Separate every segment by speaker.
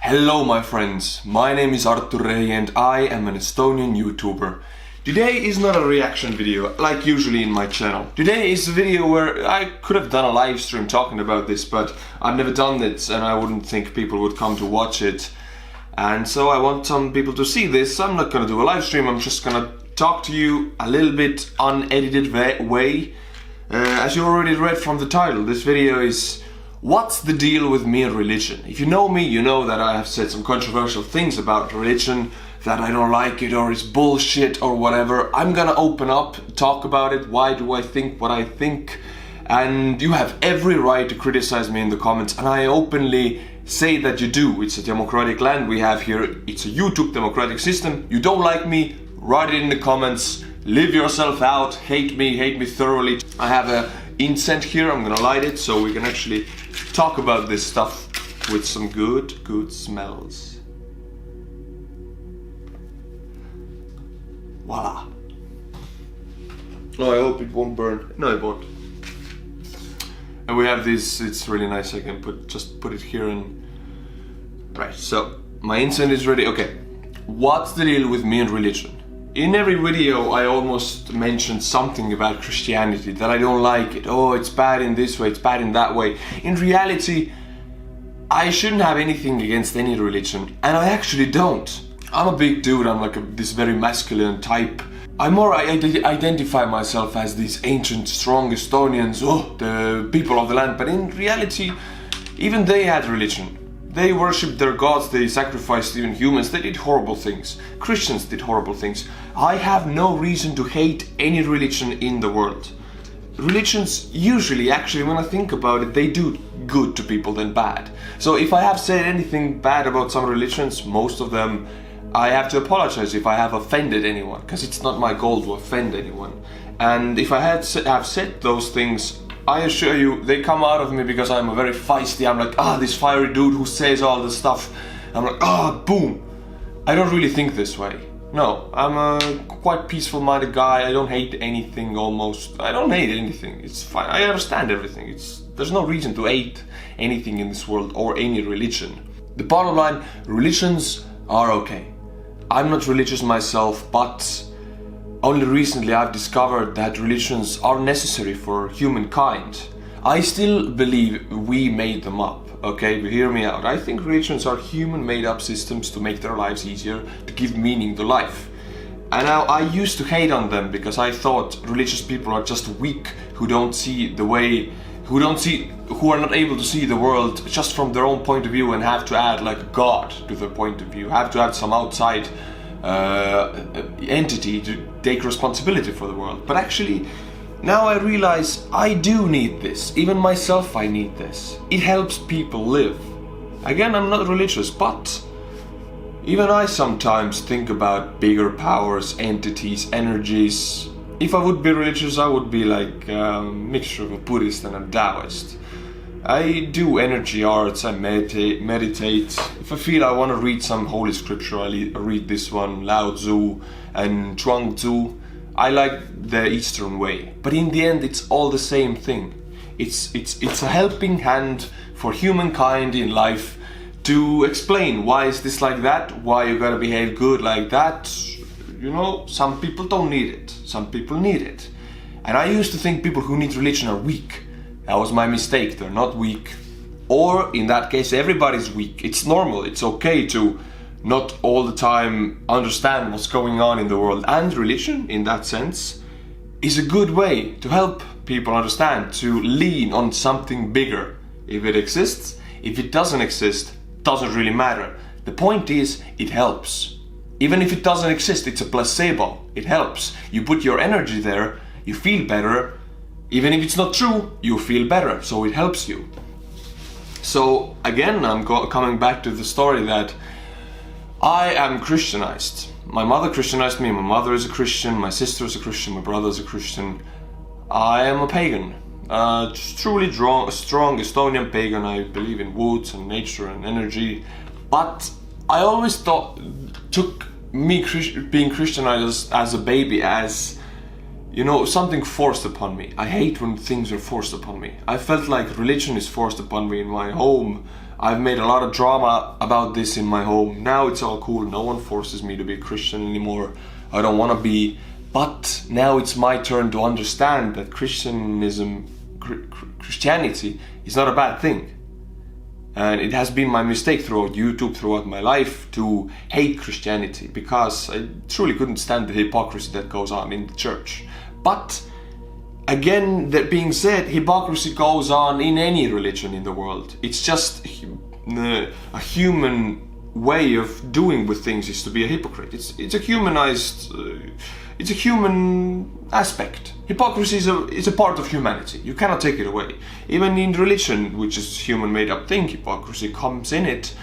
Speaker 1: Hello my friends, my name is Artur Rehi and I am an Estonian YouTuber. Today is not a reaction video like usually in my channel. Today is a video where I could have done a live stream talking about this, but I've never done it and I wouldn't think people would come to watch it. And so I want some people to see this. I'm not gonna do a live stream, I'm just gonna talk to you a little bit unedited way. As you already read from the title, this video is what's the deal with me and religion? If you know me, you know that I have said some controversial things about religion, that I don't like it or it's bullshit or whatever. I'm gonna open up, talk about it, why do I think what I think, and you have every right to criticize me in the comments, and I openly say that you do. It's a democratic land we have here, it's a YouTube democratic system. You don't like me, write it in the comments, live yourself out, hate me thoroughly. I have a incense here, I'm gonna light it so we can actually talk about this stuff with some good smells. Voila. Oh, I hope it won't burn. No, it won't. And we have this, it's really nice, I can just put it here and... Right, so my incense is ready. Okay, what's the deal with me and religion? In every video I almost mentioned something about Christianity, that I don't like it. Oh, it's bad in this way, it's bad in that way. In reality, I shouldn't have anything against any religion, and I actually don't. I'm a big dude, I'm like this very masculine type. I identify myself as these ancient, strong Estonians, the people of the land, but in reality, even they had religion. They worshipped their gods, they sacrificed even humans, they did horrible things. Christians did horrible things. I have no reason to hate any religion in the world. Religions usually, actually, when I think about it, they do good to people than bad. So if I have said anything bad about some religions, most of them, I have to apologize if I have offended anyone, because it's not my goal to offend anyone. And if I have said those things, I assure you, they come out of me because I'm a very feisty, I'm like, this fiery dude who says all this stuff. I'm like, boom. I don't really think this way. No, I'm a quite peaceful-minded guy, I don't hate anything almost. I don't hate anything, it's fine, I understand everything. There's no reason to hate anything in this world or any religion. The bottom line, religions are okay. I'm not religious myself, but only recently I've discovered that religions are necessary for humankind. I still believe we made them up, okay? But hear me out. I think religions are human made-up systems to make their lives easier, to give meaning to life. And now I used to hate on them because I thought religious people are just weak, who don't see the way, who are not able to see the world just from their own point of view and have to add like God to their point of view, have to add some outside entity to take responsibility for the world. But actually, now I realize I do need this. Even myself, I need this. It helps people live. Again, I'm not religious, but even I sometimes think about bigger powers, entities, energies. If I would be religious, I would be like a mixture of a Buddhist and a Taoist. I do energy arts, I meditate. If I feel I want to read some holy scripture, I read this one, Lao Tzu and Chuang Tzu. I like the Eastern way. But in the end, it's all the same thing. It's a helping hand for humankind in life to explain why is this like that, why you gotta behave good like that. You know, some people don't need it, some people need it. And I used to think people who need religion are weak. That was my mistake, they're not weak. Or in that case, everybody's weak. It's normal, it's okay to not all the time understand what's going on in the world. And religion, in that sense, is a good way to help people understand, to lean on something bigger. If it exists, if it doesn't exist, doesn't really matter. The point is, it helps. Even if it doesn't exist, it's a placebo, it helps. You put your energy there, you feel better. Even if it's not true, you feel better, so it helps you. So again, I'm coming back to the story that I am Christianized. My mother Christianized me, my mother is a Christian, my sister is a Christian, my brother is a Christian. I am a pagan. Truly strong Estonian pagan. I believe in woods and nature and energy. But I always took me being Christianized as a baby as, you know, something forced upon me. I hate when things are forced upon me. I felt like religion is forced upon me in my home. I've made a lot of drama about this in my home. Now it's all cool. No one forces me to be a Christian anymore. I don't want to be. But now it's my turn to understand that Christianity is not a bad thing. And it has been my mistake throughout YouTube, throughout my life, to hate Christianity, because I truly couldn't stand the hypocrisy that goes on in the church. But again, that being said, hypocrisy goes on in any religion in the world. It's just a human way of doing with things is to be a hypocrite. It's a humanized, it's a human aspect. Hypocrisy is a part of humanity. You cannot take it away. Even in religion, which is human made up thing, hypocrisy comes in it.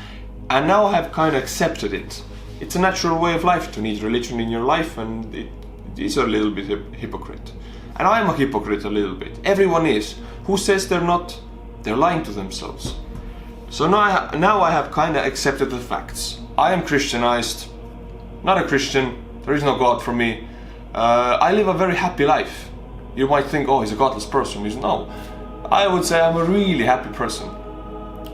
Speaker 1: And now I have kind of accepted it. It's a natural way of life to need religion in your life, and it is a little bit hypocrite. And I'm a hypocrite a little bit. Everyone is. Who says they're not? They're lying to themselves. So now I have kind of accepted the facts. I am Christianized, not a Christian. There is no God for me. I live a very happy life. You might think, oh, he's a godless person. No, I would say I'm a really happy person.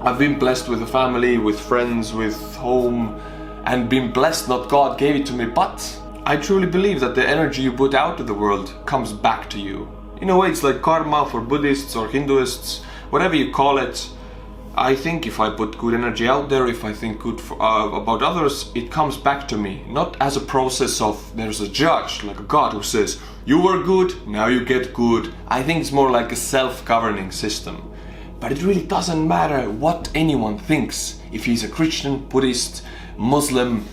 Speaker 1: I've been blessed with a family, with friends, with home, and been blessed, not God gave it to me, but I truly believe that the energy you put out to the world comes back to you. In a way, it's like karma for Buddhists or Hinduists, whatever you call it. I think if I put good energy out there, if I think good about others, it comes back to me. Not as a process of there's a judge, like a God who says, you were good, now you get good. I think it's more like a self-governing system. But it really doesn't matter what anyone thinks. If he's a Christian, Buddhist, Muslim,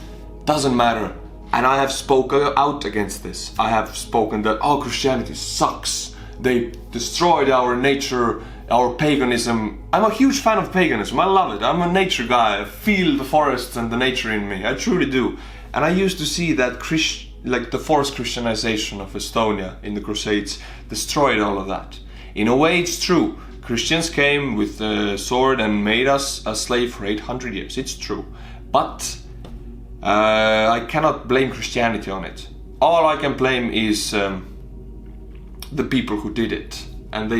Speaker 1: doesn't matter. And I have spoken out against this. I have spoken that, oh, Christianity sucks. They destroyed our nature, our paganism. I'm a huge fan of paganism. I love it. I'm a nature guy. I feel the forests and the nature in me. I truly do. And I used to see that like the forced Christianization of Estonia in the Crusades destroyed all of that. In a way, it's true. Christians came with the sword and made us a slave for 800 years. It's true. But I cannot blame Christianity on it. All I can blame is the people who did it. And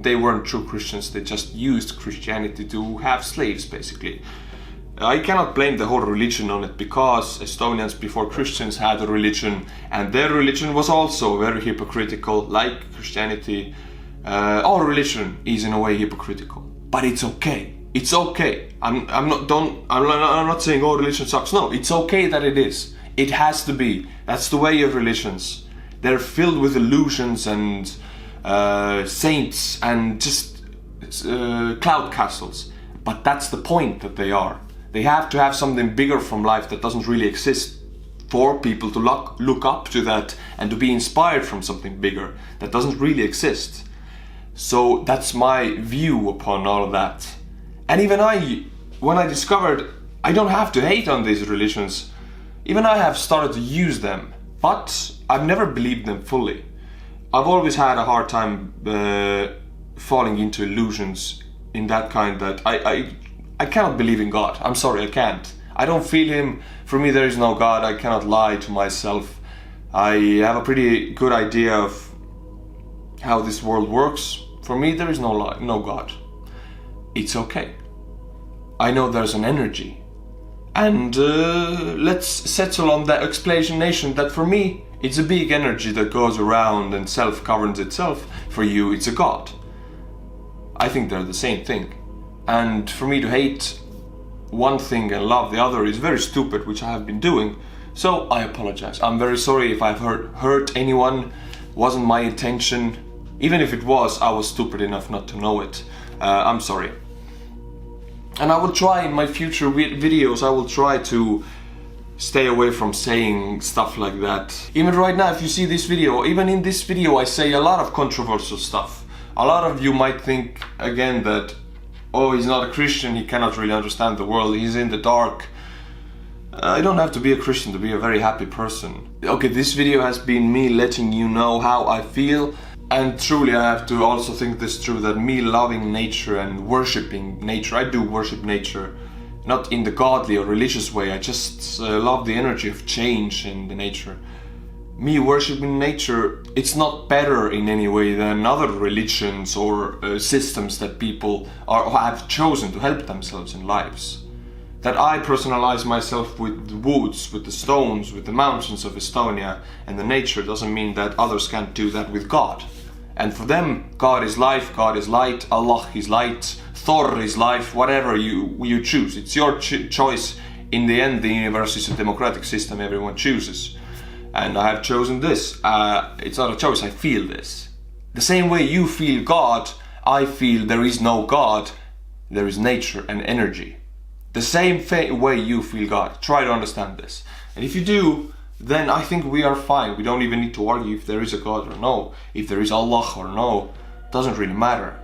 Speaker 1: they weren't true Christians. They just used Christianity to have slaves, basically. I cannot blame the whole religion on it, because Estonians before Christians had a religion, and their religion was also very hypocritical, like Christianity. All religion is in a way hypocritical, but it's okay. It's okay. I'm not saying all religion sucks. No, it's okay that it is. It has to be. That's the way of religions. They're filled with illusions and saints and just cloud castles. But that's the point that they are. They have to have something bigger from life that doesn't really exist, for people to look up to that and to be inspired from something bigger that doesn't really exist. So that's my view upon all of that. And even when I discovered I don't have to hate on these religions, even I have started to use them, but I've never believed them fully. I've always had a hard time falling into illusions in that kind that I cannot believe in God. I'm sorry, I can't. I don't feel him. For me, there is no God. I cannot lie to myself. I have a pretty good idea of how this world works. For me, there is no God. It's okay. I know there's an energy. And let's settle on that explanation that for me, it's a big energy that goes around and self-governs itself. For you, it's a God. I think they're the same thing. And for me to hate one thing and love the other is very stupid, which I have been doing. So I apologize. I'm very sorry if I've hurt anyone. Wasn't my intention. Even if it was, I was stupid enough not to know it. I'm sorry. And I will try in my future videos, I will try to stay away from saying stuff like that. Even right now, if you see this video, even in this video I say a lot of controversial stuff. A lot of you might think again that, oh, he's not a Christian, he cannot really understand the world, he's in the dark. I don't have to be a Christian to be a very happy person. Okay, this video has been me letting you know how I feel. And truly I have to also think this true, that me loving nature and worshipping nature, I do worship nature, not in the godly or religious way, I just love the energy of change in the nature. me worshiping nature, it's not better in any way than other religions or systems that people have chosen to help themselves in lives. That I personalize myself with the woods, with the stones, with the mountains of Estonia and the nature doesn't mean that others can't do that with God. And for them, God is life, God is light, Allah is light, Thor is life, whatever you choose. It's your choice. In the end, the universe is a democratic system, everyone chooses. And I have chosen this. It's not a choice, I feel this. The same way you feel God, I feel there is no God, there is nature and energy. The same way you feel God. Try to understand this. And if you do, then I think we are fine. We don't even need to argue if there is a God or no, if there is Allah or no. Doesn't really matter.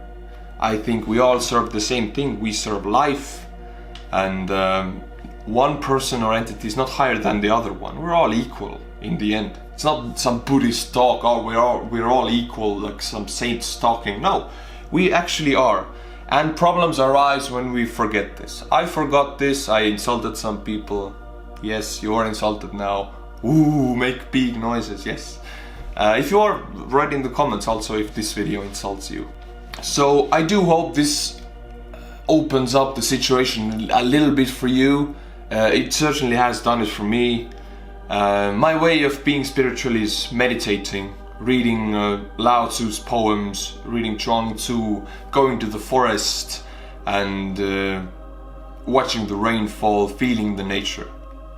Speaker 1: I think we all serve the same thing. We serve life, and one person or entity is not higher than the other one. We're all equal in the end. It's not some Buddhist talk, oh we're all equal, like some saints talking. No, we actually are. And problems arise when we forget this. I forgot this, I insulted some people. Yes, you are insulted now. Ooh, make big noises, yes. If you are, write in the comments also if this video insults you. So I do hope this opens up the situation a little bit for you. It certainly has done it for me. My way of being spiritual is meditating, reading Lao Tzu's poems, reading Chuang Tzu, going to the forest and watching the rainfall, feeling the nature.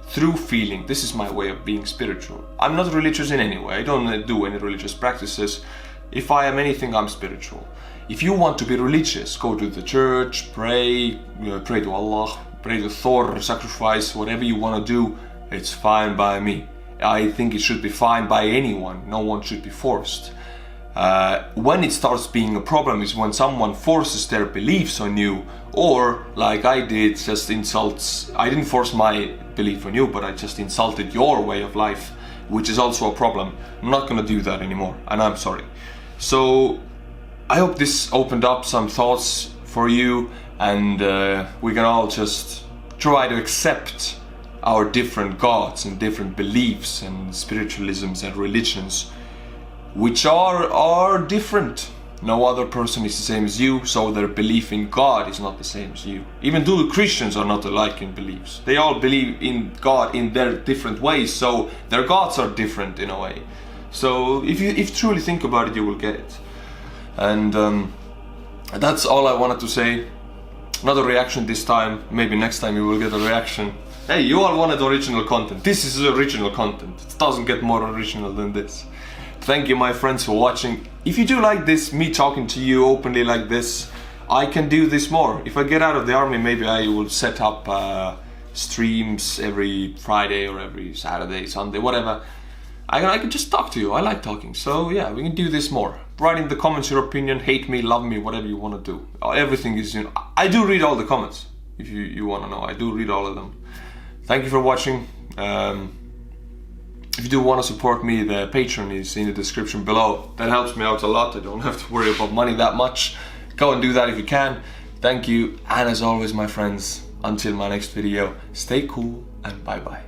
Speaker 1: Through feeling, this is my way of being spiritual. I'm not religious in any way, I don't do any religious practices. If I am anything, I'm spiritual. If you want to be religious, go to the church, pray, pray to Allah, pray to Thor, sacrifice, whatever you want to do, it's fine by me. I think it should be fine by anyone, no one should be forced. When it starts being a problem is when someone forces their beliefs on you, or like I did, just insults. I didn't force my belief on you, but I just insulted your way of life, which is also a problem. I'm not gonna do that anymore, and I'm sorry. So I hope this opened up some thoughts for you, and we can all just try to accept our different gods and different beliefs and spiritualisms and religions, which are different. No other person is the same as you, so their belief in God is not the same as you. Even though the Christians are not alike in beliefs. They all believe in God in their different ways, so their gods are different in a way. So if you truly think about it, you will get it. And that's all I wanted to say. Not a reaction this time, maybe next time you will get a reaction. Hey, you all wanted original content. This is original content. It doesn't get more original than this. Thank you, my friends, for watching. If you do like this, me talking to you openly like this, I can do this more. If I get out of the army, maybe I will set up streams every Friday or every Saturday, Sunday, whatever. I can just talk to you. I like talking. So yeah, we can do this more. Write in the comments your opinion, hate me, love me, whatever you want to do. Everything is, I do read all the comments. If you want to know, I do read all of them. Thank you for watching. If you do want to support me, the Patreon is in the description below. That helps me out a lot. I don't have to worry about money that much. Go and do that if you can. Thank you. And as always, my friends, until my next video, stay cool and bye bye.